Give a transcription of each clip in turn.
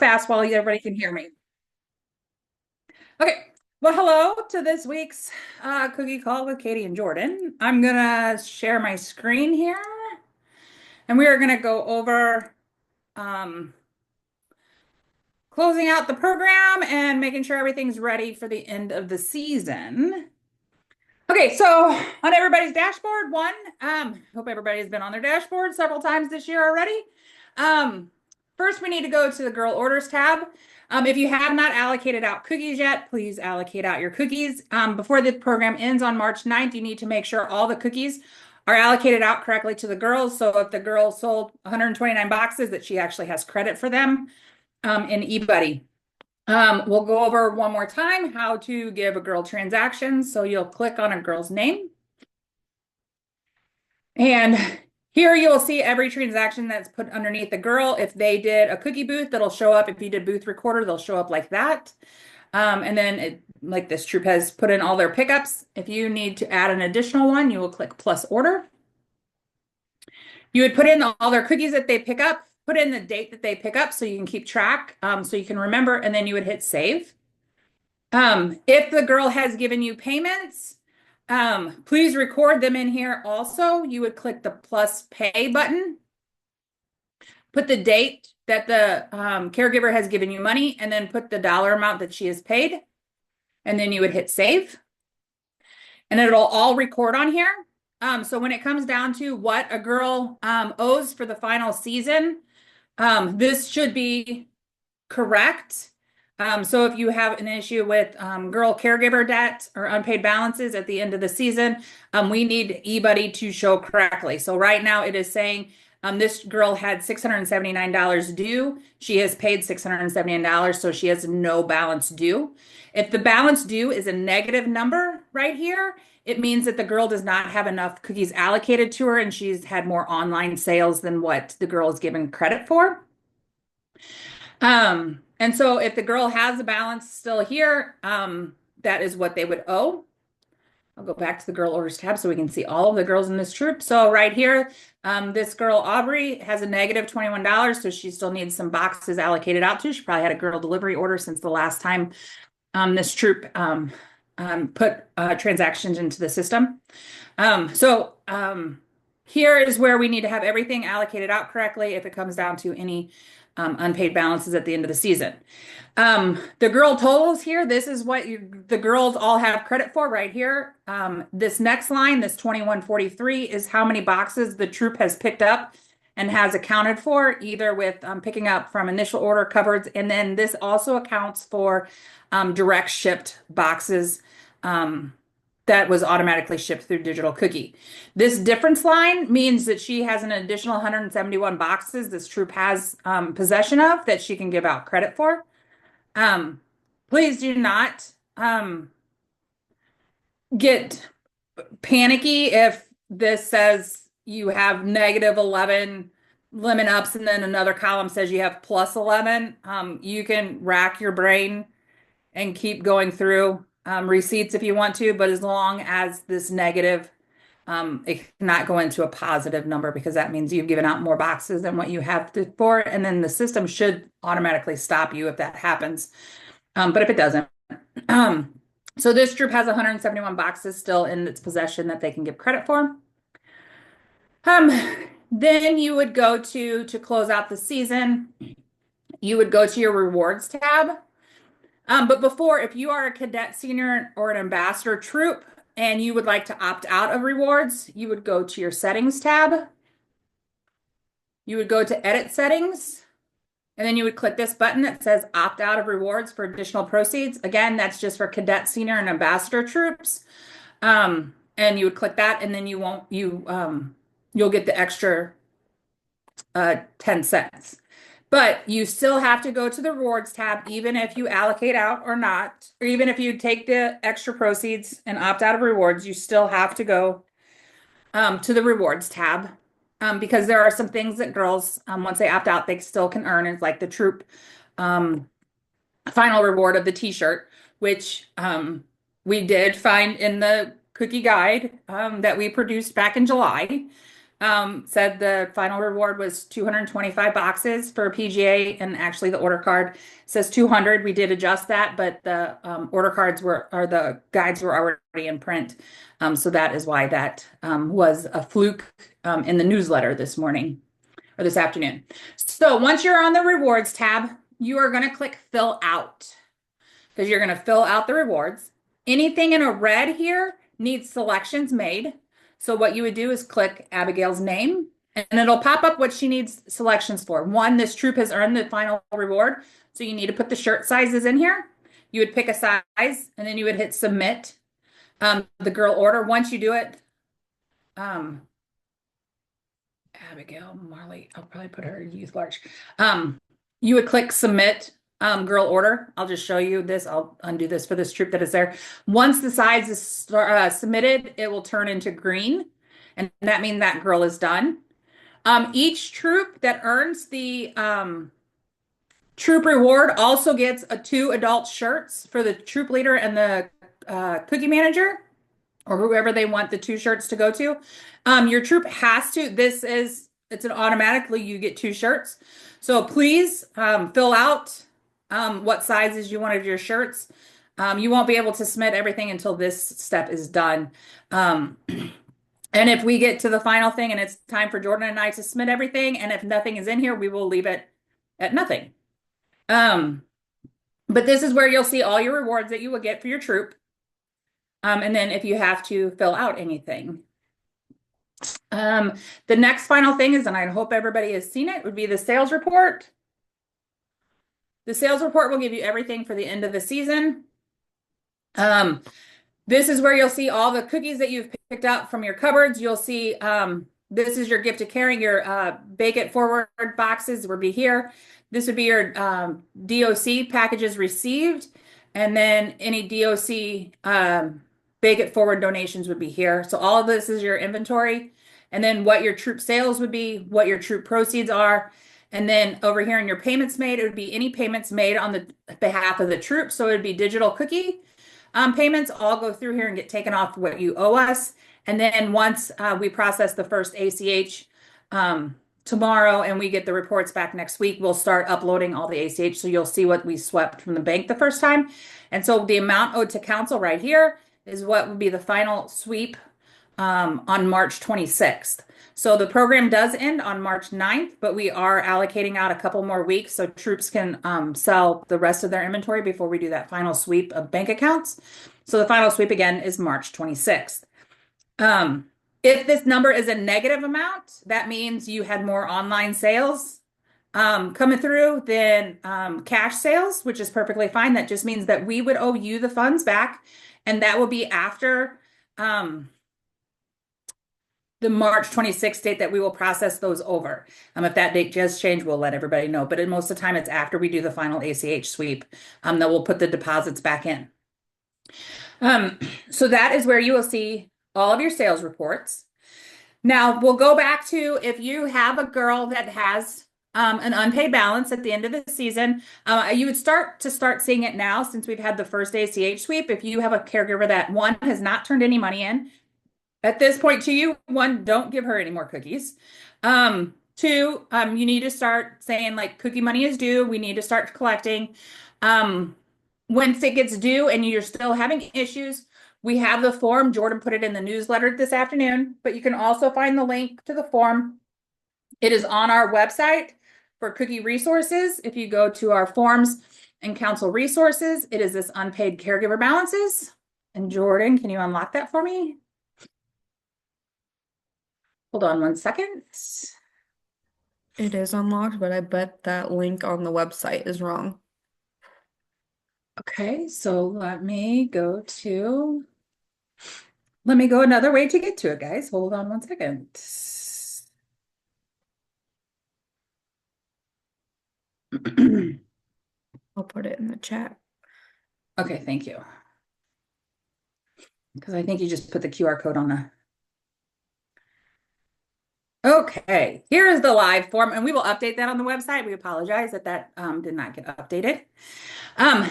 fast while everybody can hear me. Okay. Well, hello to this week's cookie call with Katie and Jordan. I'm gonna share my screen here, and we are gonna go over um, closing out the program and making sure everything's ready for the end of the season. Okay, so on everybody's dashboard, hope everybody's been on their dashboard several times this year already. Um, First, we need to go to the girl orders tab. If you have not allocated out cookies yet, please allocate out your cookies. Before the program ends on March 9th, you need to make sure all the cookies are allocated out correctly to the girls. So if the girl sold 129 boxes, that she actually has credit for them in eBuddy. We'll go over one more time how to give a girl transactions. So you'll click on a girl's name. And here you'll see every transaction that's put underneath the girl. If they did a cookie booth, that'll show up. If you did booth recorder, they'll show up like that. And then like this troop has put in all their pickups. If you need to add an additional one, you will click plus order. You would put in all their cookies that they pick up, put in the date that they pick up so you can keep track, so you can remember, and then you would hit save. If the girl has given you payments, please record them in here also. You would click the plus pay button, put the date that the caregiver has given you money, and then put the dollar amount that she has paid. And then you would hit save. And it'll all record on here. So when it comes down to what a girl owes for the final season, this should be correct. So if you have an issue with girl caregiver debt or unpaid balances at the end of the season, we need eBuddy to show correctly. So right now it is saying this girl had $679 due. She has paid $679, so she has no balance due. If the balance due is a negative number right here, it means that the girl does not have enough cookies allocated to her and she's had more online sales than what the girl is given credit for. And so if the girl has a balance still here, that is what they would owe. I'll go back to the girl orders tab so we can see all of the girls in this troop. So right here, this girl, Aubrey, has a negative $21, so she still needs some boxes allocated out to. She probably had a girl delivery order since the last time this troop put transactions into the system. Here is where we need to have everything allocated out correctly if it comes down to any unpaid balances at the end of the season. The girl totals here, this is what the girls all have credit for right here. This next line, this 2143, is how many boxes the troop has picked up and has accounted for, either with picking up from initial order cupboards, and then this also accounts for direct shipped boxes that was automatically shipped through Digital Cookie. This difference line means that she has an additional 171 boxes this troop has possession of that she can give out credit for. Please do not get panicky if this says you have negative 11 lemon ups and then another column says you have plus 11. You can rack your brain and keep going through receipts if you want to, but as long as this negative, it cannot go into a positive number because that means you've given out more boxes than what you have for, and then the system should automatically stop you if that happens. But if it doesn't, so this group has 171 boxes still in its possession that they can give credit for. Then you would go to close out the season, you would go to your rewards tab. But before, if you are a cadet senior or an ambassador troop and you would like to opt out of rewards, you would go to your settings tab. You would go to edit settings, and then you would click this button that says opt out of rewards for additional proceeds. Again, that's just for cadet senior and ambassador troops. And you would click that, and then you'll get the extra 10 cents. But you still have to go to the rewards tab, even if you allocate out or not, or even if you take the extra proceeds and opt out of rewards, you still have to go to the rewards tab because there are some things that girls, once they opt out, they still can earn. It's like the troop final reward of the t-shirt, which we did find in the cookie guide that we produced back in July. said the final reward was 225 boxes for PGA, and actually the order card says 200. We did adjust that, but the order cards or the guides were already in print. So that is why that was a fluke in the newsletter this morning or this afternoon. So once you're on the rewards tab, you are going to click fill out because you're going to fill out the rewards. Anything in a red here needs selections made. So what you would do is click Abigail's name and it'll pop up what she needs selections for. One, this troop has earned the final reward. So you need to put the shirt sizes in here. You would pick a size and then you would hit submit the girl order. Once you do it, Abigail Marley, I'll probably put her youth large. You would click submit girl order. I'll just show you this. I'll undo this for this troop that is there. Once the size is submitted, it will turn into green, and that means that girl is done. Each troop that earns the troop reward also gets 2 adult shirts for the troop leader and the cookie manager, or whoever they want the 2 shirts to go to. Your troop has to, it's an automatically, you get 2 shirts. So please fill out what sizes you wanted your shirts. You won't be able to submit everything until this step is done. And if we get to the final thing and it's time for Jordan and I to submit everything, and if nothing is in here, we will leave it at nothing. But this is where you'll see all your rewards that you will get for your troop. And then if you have to fill out anything. The next final thing is, and I hope everybody has seen it, would be the sales report. The sales report will give you everything for the end of the season. This is where you'll see all the cookies that you've picked up from your cupboards. You'll see this is your gift to caring, your Bake It Forward boxes will be here. This would be your DOC packages received, and then any DOC Bake It Forward donations would be here. So all of this is your inventory, and then what your troop sales would be, what your troop proceeds are. And then over here in your payments made, it would be any payments made on the behalf of the troop. So it would be digital cookie payments all go through here and get taken off what you owe us. And then once we process the first ACH tomorrow and we get the reports back next week, we'll start uploading all the ACH. So you'll see what we swept from the bank the first time. And so the amount owed to council right here is what would be the final sweep on March 26th. So the program does end on March 9th, but we are allocating out a couple more weeks so troops can sell the rest of their inventory before we do that final sweep of bank accounts. So the final sweep again is March 26th. If this number is a negative amount, that means you had more online sales coming through than cash sales, which is perfectly fine. That just means that we would owe you the funds back, and that will be after the March 26th date that we will process those over. If that date does change, we'll let everybody know. But most of the time, it's after we do the final ACH sweep that we'll put the deposits back in. So that is where you will see all of your sales reports. Now, we'll go back to if you have a girl that has an unpaid balance at the end of the season, you would start seeing it now since we've had the first ACH sweep. If you have a caregiver that, one, has not turned any money in, at this point to you, one, don't give her any more cookies. Two, you need to start saying like cookie money is due. We need to start collecting. Once it gets due and you're still having issues, we have the form. Jordan put it in the newsletter this afternoon, but you can also find the link to the form. It is on our website for cookie resources. If you go to our forms and council resources, it is this unpaid caregiver balances. And Jordan, can you unlock that for me? Hold on one second. It is unlocked, but I bet that link on the website is wrong. Okay, so let me go another way to get to it, guys. Hold on one second. I'll put it in the chat. Okay, thank you. Because I think you just put the QR code on the. Okay, here is the live form, and we will update that on the website. We apologize that did not get updated.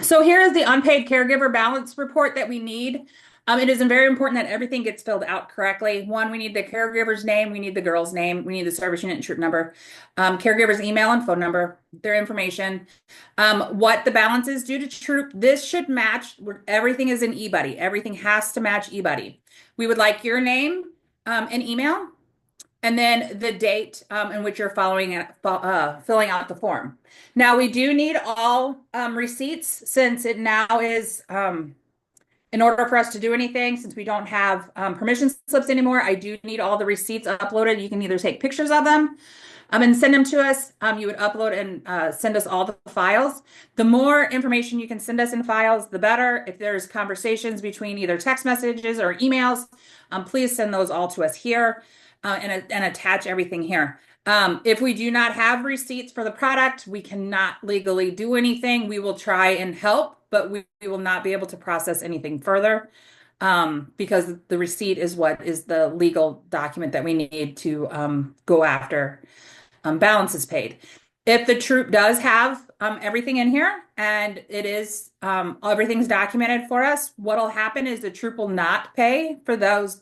So here is the unpaid caregiver balance report that we need. It is very important that everything gets filled out correctly. One, we need the caregiver's name, we need the girl's name, we need the service unit and troop number, caregiver's email and phone number, their information, what the balance is due to troop. This should match. Everything is in eBuddy. Everything has to match eBuddy. We would like your name, and email, and then the date in which you're filling out the form. Now, we do need all receipts since it now is. In order for us to do anything, since we don't have permission slips anymore, I do need all the receipts uploaded. You can either take pictures of them and send them to us. You would upload and send us all the files. The more information you can send us in files, the better. If there's conversations between either text messages or emails, please send those all to us here and attach everything here. If we do not have receipts for the product, we cannot legally do anything. We will try and help, but we will not be able to process anything further because the receipt is what is the legal document that we need to go after balances paid. If the troop does have everything in here and it is everything's documented for us, what'll happen is the troop will not pay for those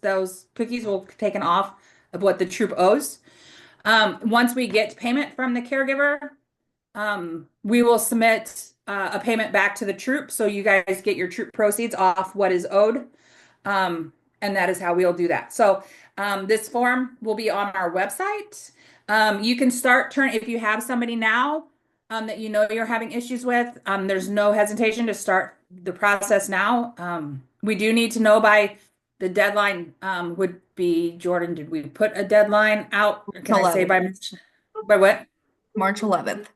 cookies will be taken off of what the troop owes. Once we get payment from the caregiver, we will submit a payment back to the troop. So you guys get your troop proceeds off what is owed. And that is how we'll do that. So this form will be on our website. You can start if you have somebody now that you know you're having issues with, there's no hesitation to start the process now. We do need to know by the deadline would be, Jordan, did we put a deadline out? Can I say by what? March 11th.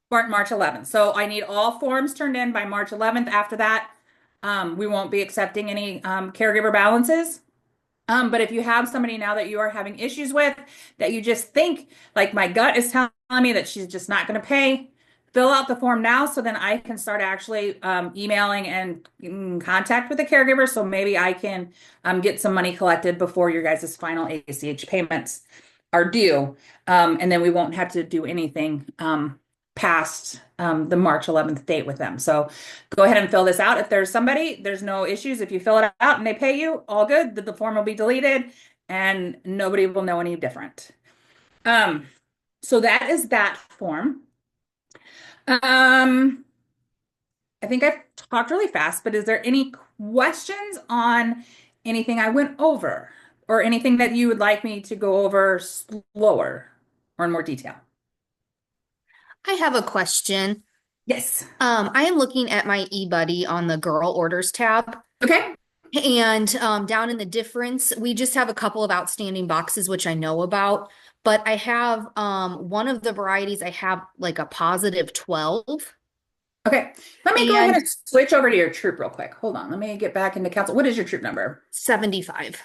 March 11th. So I need all forms turned in by March 11th. After that, we won't be accepting any caregiver balances. But if you have somebody now that you are having issues with, that you just think, like my gut is telling me that she's just not going to pay, fill out the form now so then I can start actually emailing and in contact with the caregiver. So maybe I can get some money collected before your guys' final ACH payments are due. And then we won't have to do anything past the March 11th date with them. So go ahead and fill this out. If there's no issues. If you fill it out and they pay you, all good. The form will be deleted and nobody will know any different. So that is that form. I think I've talked really fast, but is there any questions on anything I went over or anything that you would like me to go over slower or in more detail? I have a question. Yes. I am looking at my eBuddy on the girl orders tab. Okay. And down in the difference, we just have a couple of outstanding boxes, which I know about. But I have one of the varieties, I have like a positive 12. Okay. Let me go ahead and switch over to your troop real quick. Hold on. Let me get back into council. What is your troop number? 75.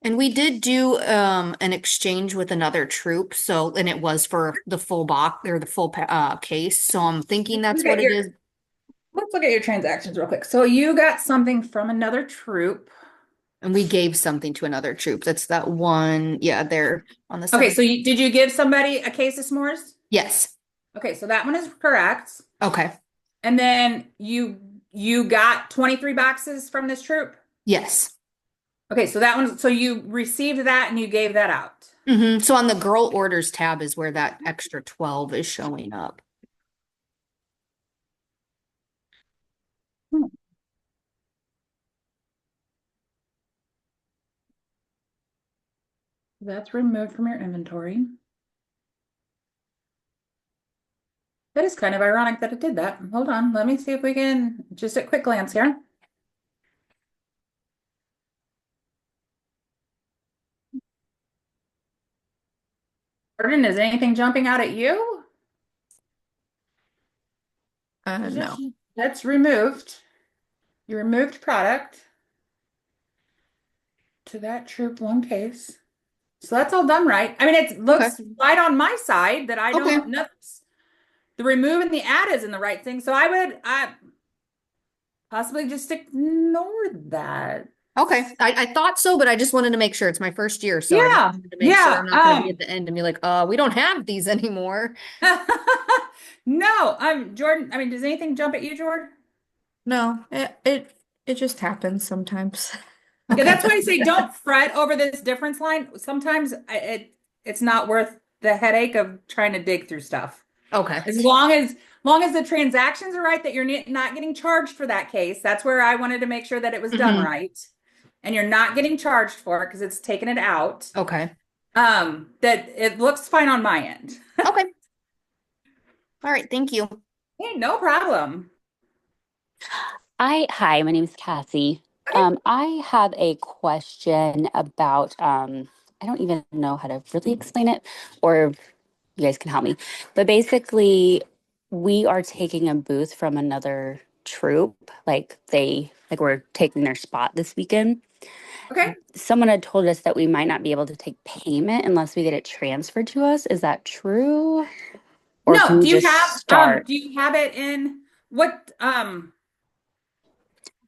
And we did do an exchange with another troop, and it was for the full box or the full case. So I'm thinking that's what it is. Let's look at your transactions real quick. So you got something from another troop. And we gave something to another troop. That's that one. Yeah, they're on the Okay, so did you give somebody a case of s'mores? Yes. Okay, so that one is correct. Okay. And then you got 23 boxes from this troop? Yes. Okay, so that one, so you received that and you gave that out. So on the girl orders tab is where that extra 12 is showing up. That's removed from your inventory. That is kind of ironic that it did that. Hold on, let me see if we can, just a quick glance here. Jordan, is anything jumping out at you? No. That's removed. You removed product to that troop one case. So that's all done right. I mean, it looks right on my side that I don't know. The remove and the add is in the right thing. So I possibly just ignore that. Okay. I thought so, but I just wanted to make sure. It's my first year. So I wanted to make sure I'm not going to be at the end and be like, we don't have these anymore. No, Jordan. I mean, does anything jump at you, Jordan? No, it just happens sometimes. Yeah, that's why I say don't fret over this difference line. Sometimes it's not worth the headache of trying to dig through stuff. Okay. As long as the transactions are right, that you're not getting charged for that case. That's where I wanted to make sure that it was done Mhm. right. And you're not getting charged for it because it's taken it out. Okay. That it looks fine on my end. Okay. All right. Thank you. Hey, no problem. Hi, my name is Cassie. Okay. I have a question about I don't even know how to really explain it, or you guys can help me. But basically, we are taking a booth from another troupe, like we're taking their spot this weekend. Okay. Someone had told us that we might not be able to take payment unless we get it transferred to us. Is that true? Or No, can we just start? do you have it in what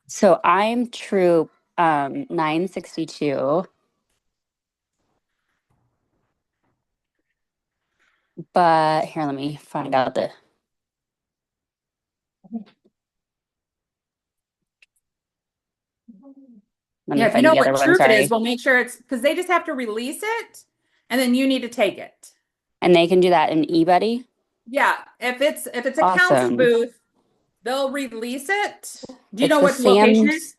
So I'm troop 962. But here, let me find out the. Let yeah, me if you find know the other what one. troop it is, Sorry. we'll make sure it's because they just have to release it and then you need to take it. And they can do that in eBuddy. Yeah, if it's a council Awesome. booth, they'll release it. Do you It's know the what the location is? Sam's.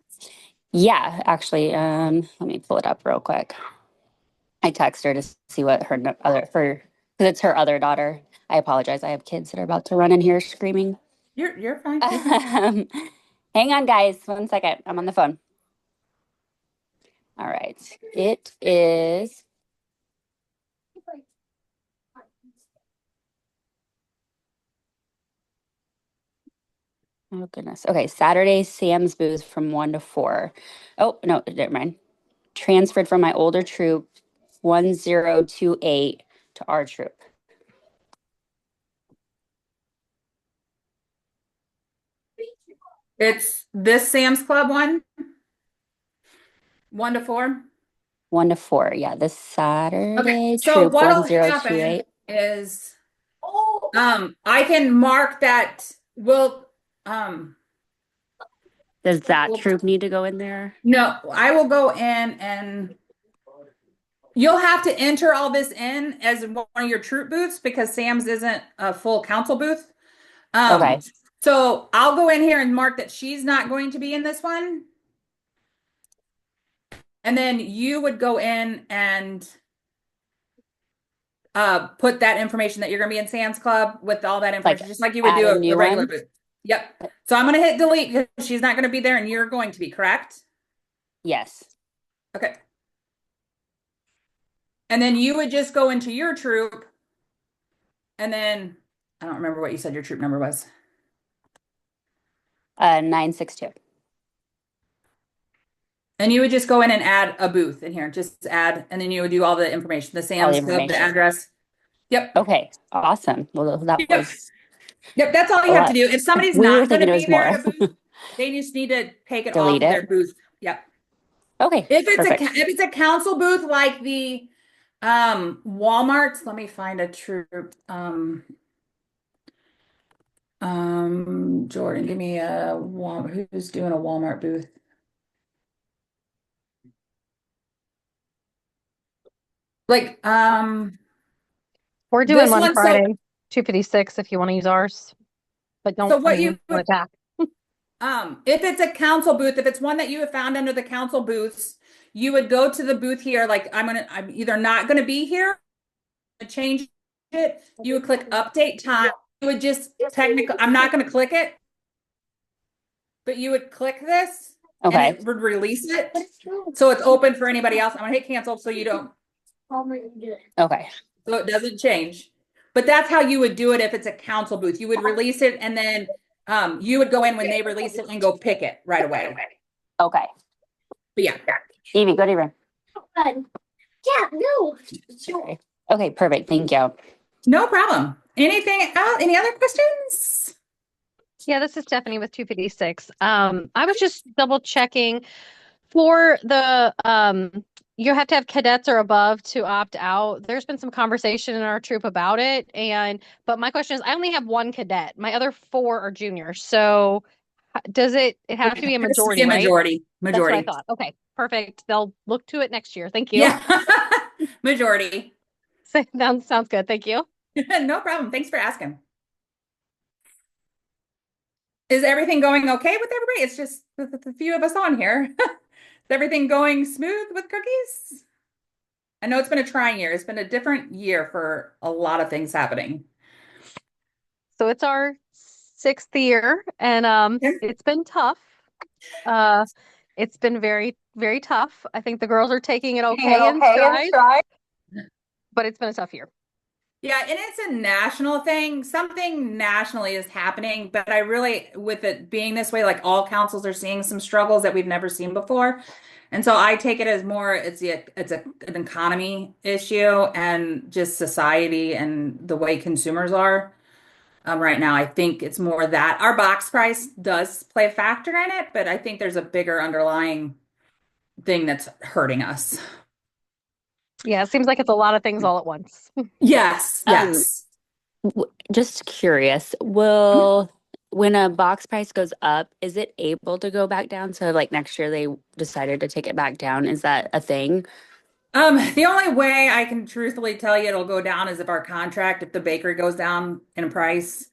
Yeah, actually, let me pull it up real quick. I text her to see what her because it's her other daughter. I apologize. I have kids that are about to run in here screaming. You're fine. Hang on, guys. 1 second. I'm on the phone. All right. It is. Oh goodness. Okay, Saturday, Sam's booth from 1 to 4. Oh no, never mind. Transferred from my older troop 1028 to our troop. It's this Sam's Club one, 1 to 4. 1 to 4. Yeah, this Okay, Saturday, so troop what'll happen 1028. is I can mark that Does that will troop need to go in there? no, I will go in and you'll have to enter all this in as one of your troop booths because Sam's isn't a full council booth. Okay. So I'll go in here and mark that she's not going to be in this one. And then you would go in and put that information that you're going to be in Sam's Club with all that information, Like just like you would add do a a new regular one? booth. Yep. So I'm going to hit delete because she's not going to be there and you're going to be, correct? Yes. Okay. And then you would just go into your troop and then I don't remember what you said your troop number was. 962. And you would just go in and add a booth in here, just add, and then you would do all the information, the All the Sam's Club, the information. address. Yep. Okay. Awesome. Well, that Yep. was Yep. That's all you a have to lot. do. If somebody's We were not going thinking to it be was there more. at a booth, they just need to take it off Delete of their it. booth. Yep. Okay. If Perfect. it's a council booth like the Walmart's, let me find a troop. Jordan, give me a Walmart. Who's doing a Walmart booth? Like We're doing this one one. So Friday, 256 if you want to use ours, but so don't, I what mean, we you want it back. if it's a council booth, if it's one that you have found under the council booths, you would go to the booth here. Like I'm either not gonna be here to change it. You would click update time. You would just technically, I'm not gonna click it, but you would click this and Okay. it would release it. So it's open for anybody else. I'm gonna hit cancel so you don't, Okay. so it doesn't change. But that's how you would do it if it's a council booth. You would release it and then you would go in when they release it and go pick it right away. Okay. But yeah. Evie, go to your room. Yeah, no. Sorry. Okay, perfect. Thank you. No problem. Anything else? Any other questions? Yeah, this is Stephanie with 256. I was just double checking for the you have to have cadets or above to opt out. There's been some conversation in our troop about it, but my question is, I only have one cadet. My other four are juniors. So does it have to be a It has to majority, be a right? majority. That's what I Majority. thought. Okay, perfect. They'll look to it next year. Thank you. Yeah. Majority. Sounds good. Thank you. No problem. Thanks for asking. Is everything going okay with everybody? It's just the few of us on here. Is everything going smooth with cookies? I know it's been a trying year. It's been a different year for a lot of things happening. So it's our 6th year, and Okay. it's been tough. Uh, it's been very, very tough. I think the girls are taking it okay in stride, but it's been a tough year. Yeah, and it's a national thing. Something nationally is happening, but I really, with it being this way, like all councils are seeing some struggles that we've never seen before. And so I take it as more an economy issue and just society and the way consumers are. Right now, I think it's more that our box price does play a factor in it, but I think there's a bigger underlying thing that's hurting us. Yeah, it seems like it's a lot of things all at once. Yes, Um, yes. Just curious, will when a box price goes up, is it able to go back down? So like next year they decided to take it back down. Is that a thing? The only way I can truthfully tell you it'll go down is if the bakery goes down in price,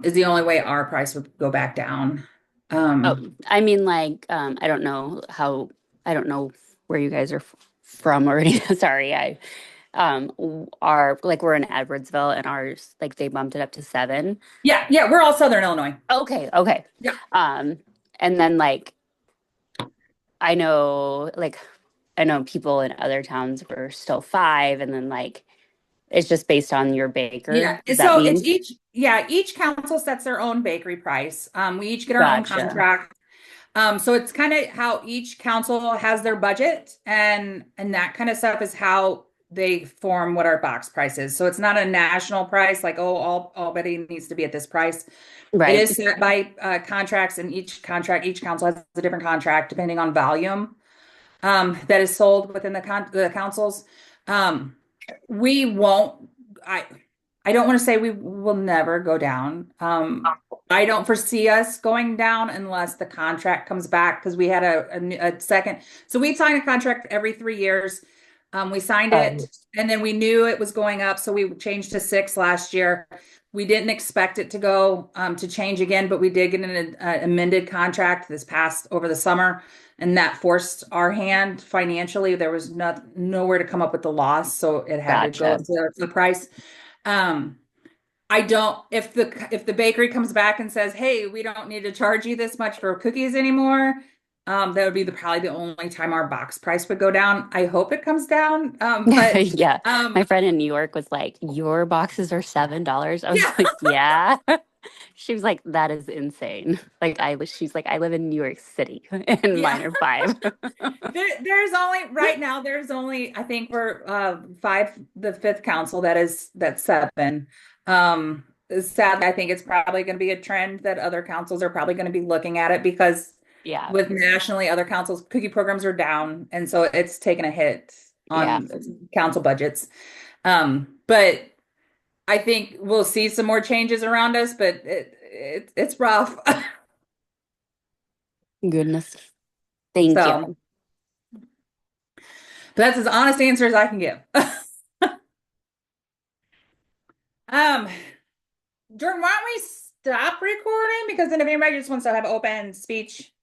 is the only way our price would go back down. Oh, I mean, like, I don't know where you guys are from or anything. Sorry, we're in Edwardsville and ours, like, they bumped it up to 7. Yeah, we're all Southern Illinois. Okay. Yeah. And then, like, I know, like, I know people in other towns were still 5, and then, like, it's just based on your baker. Yeah, Does that so mean? each council sets their own bakery price. We each get our own Gotcha. contract. So it's kind of how each council has their budget and that kind of stuff is how they form what our box price is. So it's not a national price like, oh, all Betty needs to be at this price. It Right. is set by contracts, and each council has a different contract depending on volume that is sold within the councils. We won't. I don't want to say we will never go down. I don't foresee us going down unless the contract comes back because we had a second. So we sign a contract every 3 years. We signed it and then we knew it was going up, so we changed to 6 last year. We didn't expect it to go to change again, but we did get an amended contract this past over the summer, and that forced our hand financially. There was nowhere to come up with the loss, so it had to go Gotcha. to the price. I don't, if the bakery comes back and says, hey, we don't need to charge you this much for cookies anymore, that would be probably the only time our box price would go down. I hope it comes down. But Yeah. My friend in New York was like, your boxes are $7. I was Yeah. like, yeah. She was like, that is insane. She's like, I live in New York City and Yeah. mine are 5. There's only, I think we're 5, the 5th council that's 7. Sadly, I think it's probably going to be a trend that other councils are probably going to be looking at it because Yeah. with nationally other councils, cookie programs are down, and so it's taken a hit on council budgets. But I think we'll see some more changes around us, but it's rough. Goodness. Thank So, you. that's as honest answer as I can give. Jordan, why don't we stop recording? Because then if anybody just wants to have open speech,